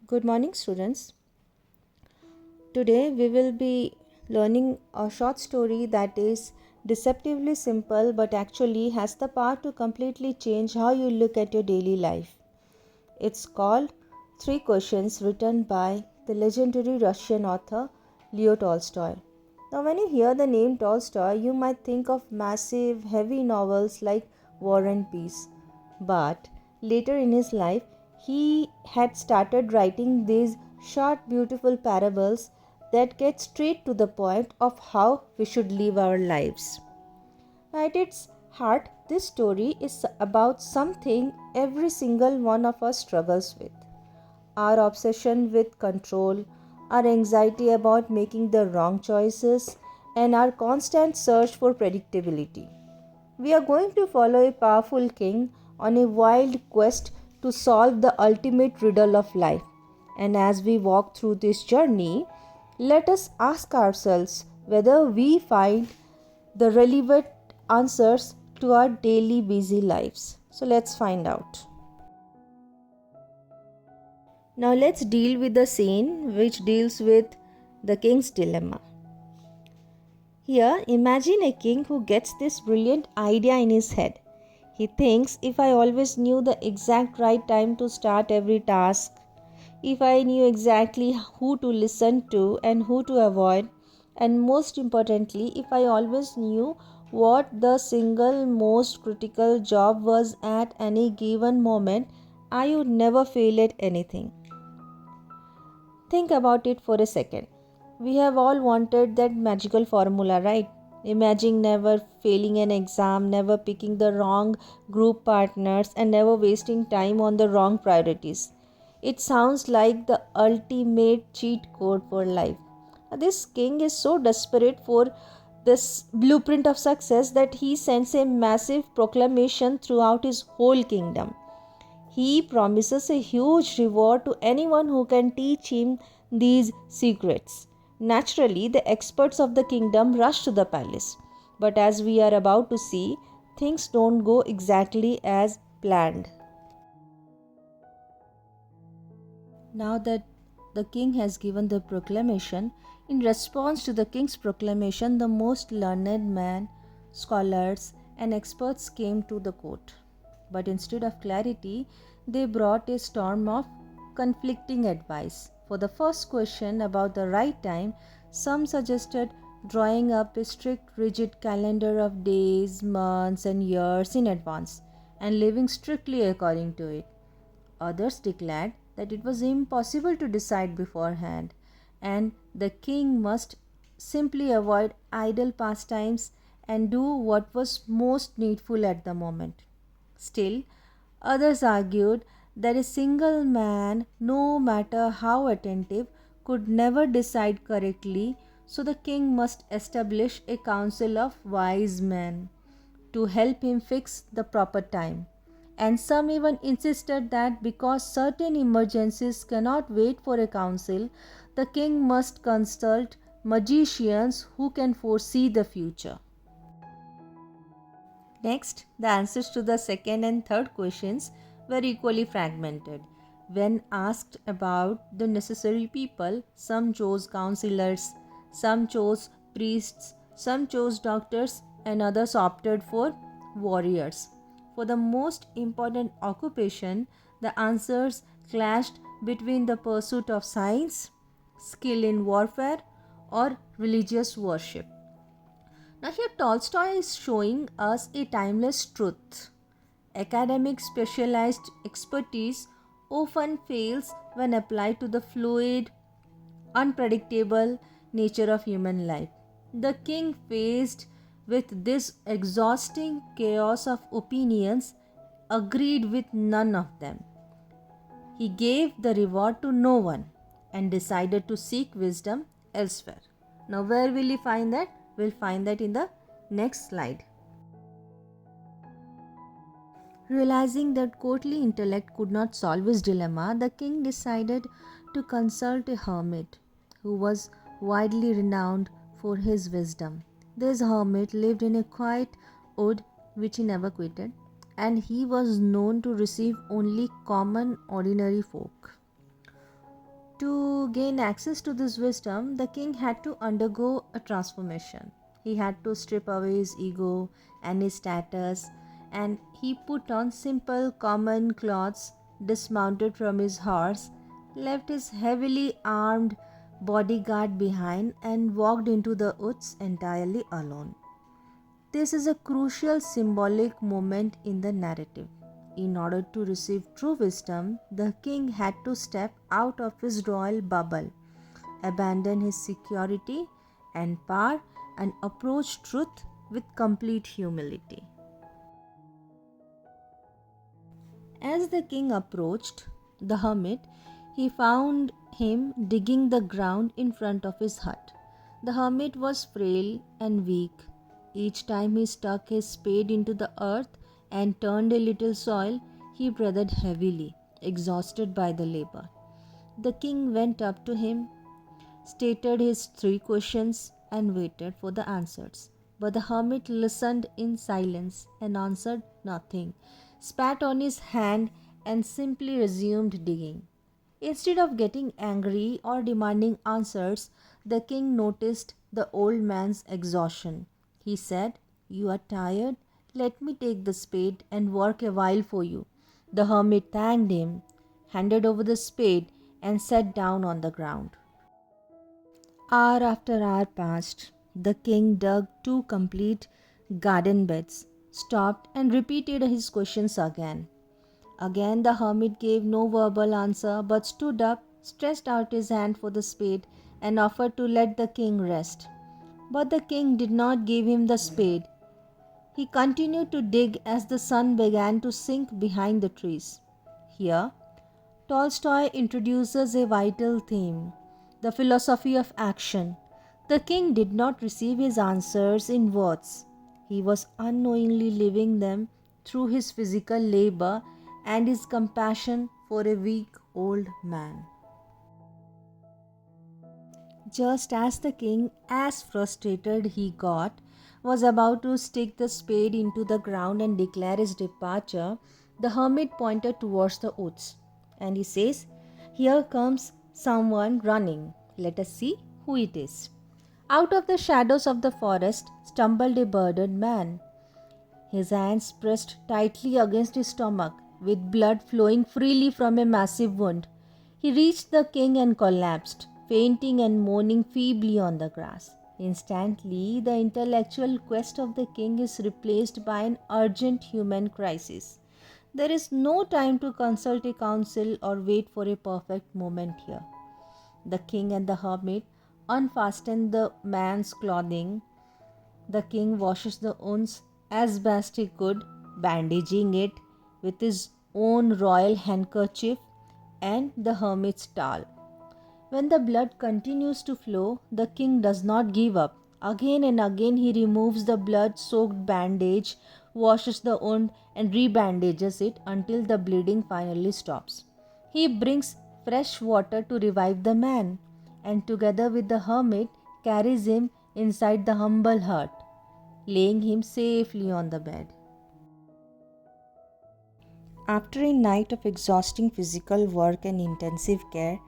Good morning, students. Today we will be learning a short story that is deceptively simple but actually has the power to completely change how you look at your daily life. It's called Three Questions, written by the legendary Russian author Leo Tolstoy. Now, when you hear the name Tolstoy, you might think of massive, heavy novels like War and Peace. But later in his life, he had started writing these short, beautiful parables that get straight to the point of how we should live our lives. At its heart, this story is about something every single one of us struggles with: our obsession with control, our anxiety about making the wrong choices, and our constant search for predictability. We are going to follow a powerful king on a wild quest to solve the ultimate riddle of life. And as we walk through this journey, let us ask ourselves whether we find the relevant answers to our daily busy lives. So let's find out. Now let's deal with the scene which deals with the king's dilemma. Here, imagine a king who gets this brilliant idea in his head. He thinks, if I always knew the exact right time to start every task, if I knew exactly who to listen to and who to avoid, and most importantly, if I always knew what the single most critical job was at any given moment, I would never fail at anything. Think about it for a second. We have all wanted that magical formula, right? Imagine never failing an exam, never picking the wrong group partners, and never wasting time on the wrong priorities. It sounds like the ultimate cheat code for life. This king is so desperate for this blueprint of success that he sends a massive proclamation throughout his whole kingdom. He promises a huge reward to anyone who can teach him these secrets. Naturally, the experts of the kingdom rush to the palace. But as we are about to see, things don't go exactly as planned. Now that the king has given the proclamation, in response to the king's proclamation, the most learned men, scholars, and experts came to the court. But instead of clarity, they brought a storm of conflicting advice. For the first question about the right time, some suggested drawing up a strict, rigid calendar of days, months, and years in advance and living strictly according to it. Others declared that it was impossible to decide beforehand, and the king must simply avoid idle pastimes and do what was most needful at the moment. Still, others argued that a single man, no matter how attentive, could never decide correctly, so the king must establish a council of wise men to help him fix the proper time. And some even insisted that because certain emergencies cannot wait for a council, the king must consult magicians who can foresee the future. Next, the answers to the second and third questions were equally fragmented. When asked about the necessary people, some chose counselors, some chose priests, some chose doctors, and others opted for warriors. For the most important occupation, the answers clashed between the pursuit of science, skill in warfare, or religious worship. Now, here Tolstoy is showing us a timeless truth. Academic specialized expertise often fails when applied to the fluid, unpredictable nature of human life. The king, faced with this exhausting chaos of opinions, agreed with none of them. He gave the reward to no one and decided to seek wisdom elsewhere. Now, where will he find that? We'll find that in the next slide. Realizing that courtly intellect could not solve his dilemma, the king decided to consult a hermit who was widely renowned for his wisdom. This hermit lived in a quiet wood which he never quitted, and he was known to receive only common ordinary folk. to gain access to this wisdom, the king had to undergo a transformation. He had to strip away his ego and his status, and he put on simple common clothes, dismounted from his horse, left his heavily armed bodyguard behind, and walked into the woods entirely alone. This is a crucial symbolic moment in the narrative. In order to receive true wisdom, the king had to step out of his royal bubble, abandon his security and power, and approach truth with complete humility. As the king approached the hermit, he found him digging the ground in front of his hut. The hermit was frail and weak. Each time he stuck his spade into the earth and turned a little soil, he breathed heavily, exhausted by the labor. The king went up to him, stated his three questions, and waited for the answers. But the hermit listened in silence and answered nothing, spat on his hand, and simply resumed digging. Instead of getting angry or demanding answers, the king noticed the old man's exhaustion. He said, "You are tired? Let me take the spade and work a while for you." The hermit thanked him, handed over the spade, and sat down on the ground. Hour after hour passed. The king dug two complete garden beds, stopped, and repeated his questions again. Again the hermit gave no verbal answer, but stood up, stretched out his hand for the spade, and offered to let the king rest. But the king did not give him the spade. He continued to dig as the sun began to sink behind the trees. Here, Tolstoy introduces a vital theme: the philosophy of action. The king did not receive his answers in words. He was unknowingly living them through his physical labor and his compassion for a weak old man. Just as the king, as frustrated he got, was about to stick the spade into the ground and declare his departure, the hermit pointed towards the woods, and he says, "Here comes someone running. Let us see who it is." Out of the shadows of the forest stumbled a bearded man. His hands pressed tightly against his stomach, with blood flowing freely from a massive wound. He reached the king and collapsed, fainting and moaning feebly on the grass. Instantly, the intellectual quest of the king is replaced by an urgent human crisis. There is no time to consult a council or wait for a perfect moment here. The king and the hermit unfasten the man's clothing. The king washes the wounds as best he could, bandaging it with his own royal handkerchief and the hermit's towel. When the blood continues to flow, the king does not give up. Again and again he removes the blood-soaked bandage, washes the wound, and rebandages it until the bleeding finally stops. He brings fresh water to revive the man, and together with the hermit carries him inside the humble hut, laying him safely on the bed. After a night of exhausting physical work and intensive care,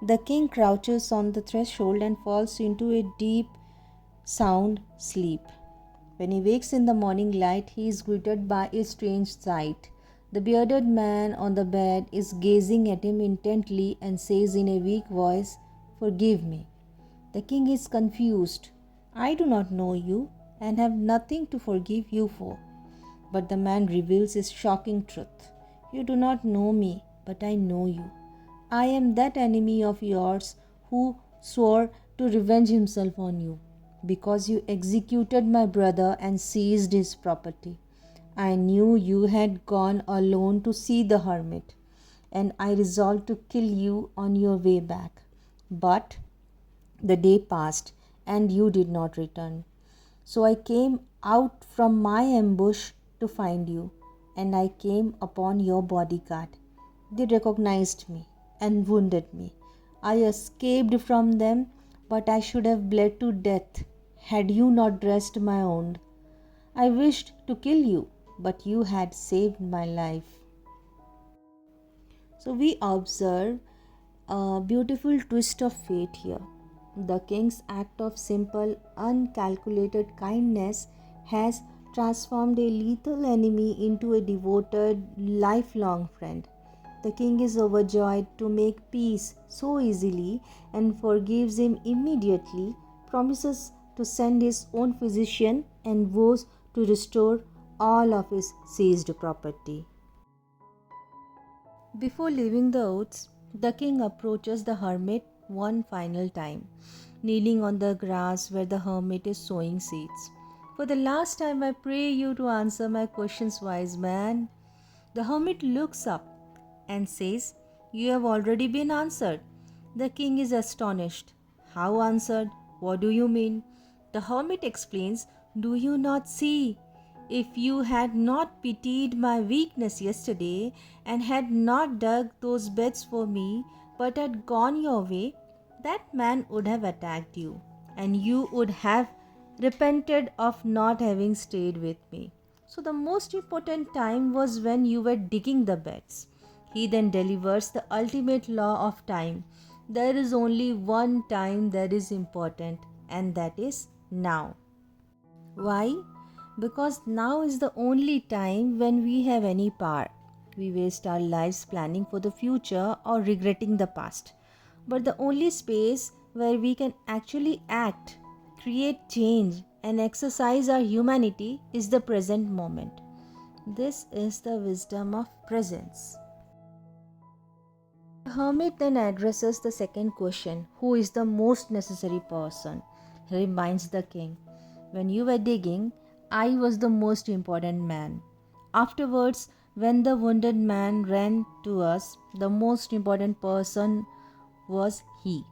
the king crouches on the threshold and falls into a deep, sound sleep. When he wakes in the morning light, he is greeted by a strange sight. The bearded man on the bed is gazing at him intently and says in a weak voice, "Forgive me." The king is confused. "I do not know you and have nothing to forgive you for." But the man reveals his shocking truth. "You do not know me, but I know you. I am that enemy of yours who swore to revenge himself on you, because you executed my brother and seized his property. I knew you had gone alone to see the hermit, and I resolved to kill you on your way back. But the day passed, and you did not return. So I came out from my ambush to find you, and I came upon your bodyguard. They recognized me and wounded me. I escaped from them, but I should have bled to death had you not dressed my wound. I wished to kill you, but you had saved my life." So we observe a beautiful twist of fate here. The king's act of simple, uncalculated kindness has transformed a lethal enemy into a devoted, lifelong friend. The king is overjoyed to make peace so easily and forgives him immediately, promises to send his own physician, and vows to restore all of his seized property. Before leaving the woods, the king approaches the hermit one final time, kneeling on the grass where the hermit is sowing seeds. For the last time, I pray you to answer my questions, wise man. The hermit looks up and says, "You have already been answered." The king is astonished. "How answered? What do you mean?" The hermit explains, "Do you not see? If you had not pitied my weakness yesterday and had not dug those beds for me, but had gone your way, that man would have attacked you, and you would have repented of not having stayed with me. So the most important time was when you were digging the beds." He then delivers the ultimate law of time. There is only one time that is important, and that is now. Why? Because now is the only time when we have any power. We waste our lives planning for the future or regretting the past. But the only space where we can actually act, create change, and exercise our humanity is the present moment. This is the wisdom of presence. The hermit then addresses the second question: who is the most necessary person? He reminds the king, "When you were digging, I was the most important man. Afterwards, when the wounded man ran to us, the most important person was he.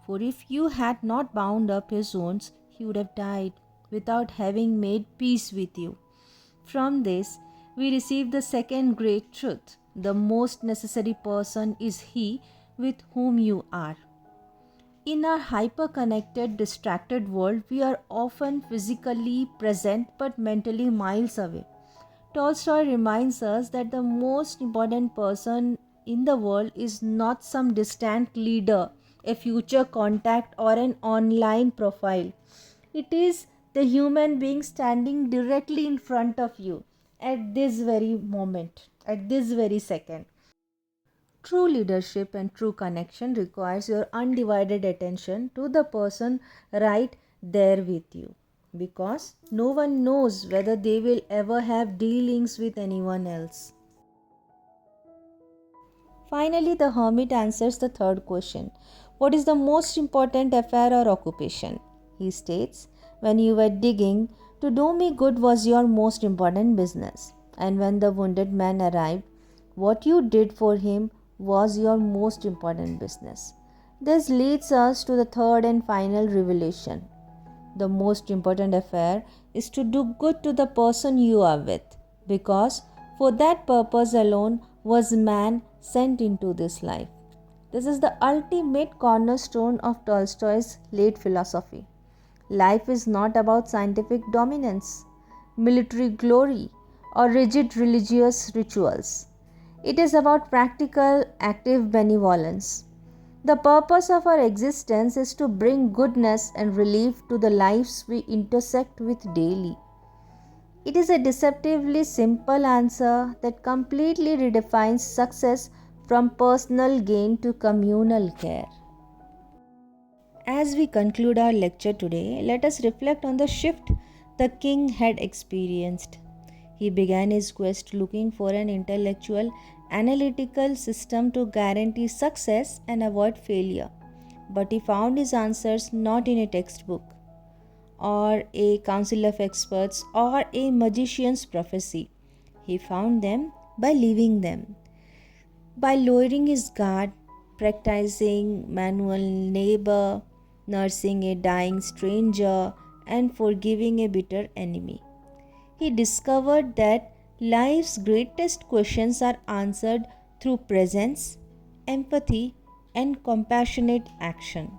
For if you had not bound up his wounds, he would have died without having made peace with you." From this, we receive the second great truth: the most necessary person is he with whom you are. In our hyper-connected, distracted world, we are often physically present but mentally miles away. Tolstoy reminds us that the most important person in the world is not some distant leader, a future contact, or an online profile. It is the human being standing directly in front of you at this very moment, at this very second. True leadership and true connection requires your undivided attention to the person right there with you, because no one knows whether they will ever have dealings with anyone else. Finally, the hermit answers the third question: what is the most important affair or occupation? He states, "When you were digging, to do me good was your most important business. And when the wounded man arrived, what you did for him was your most important business." This leads us to the third and final revelation. The most important affair is to do good to the person you are with, because for that purpose alone was man sent into this life. This is the ultimate cornerstone of Tolstoy's late philosophy. Life is not about scientific dominance, military glory, or rigid religious rituals. It is about practical, active benevolence. The purpose of our existence is to bring goodness and relief to the lives we intersect with daily. It is a deceptively simple answer that completely redefines success from personal gain to communal care. As we conclude our lecture today, let us reflect on the shift the king had experienced. He began his quest looking for an intellectual, analytical system to guarantee success and avoid failure. But he found his answers not in a textbook, or a council of experts, or a magician's prophecy. He found them by living them, by lowering his guard, practicing manual labor, nursing a dying stranger, and forgiving a bitter enemy. He discovered that life's greatest questions are answered through presence, empathy, and compassionate action.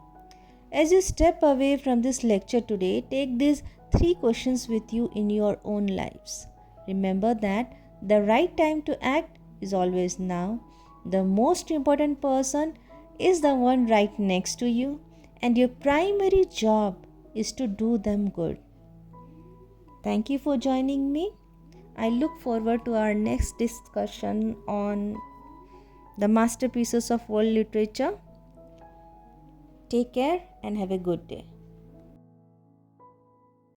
As you step away from this lecture today, take these three questions with you in your own lives. Remember that the right time to act is always now. The most important person is the one right next to you, and your primary job is to do them good. Thank you for joining me. I look forward to our next discussion on the masterpieces of world literature. Take care and have a good day.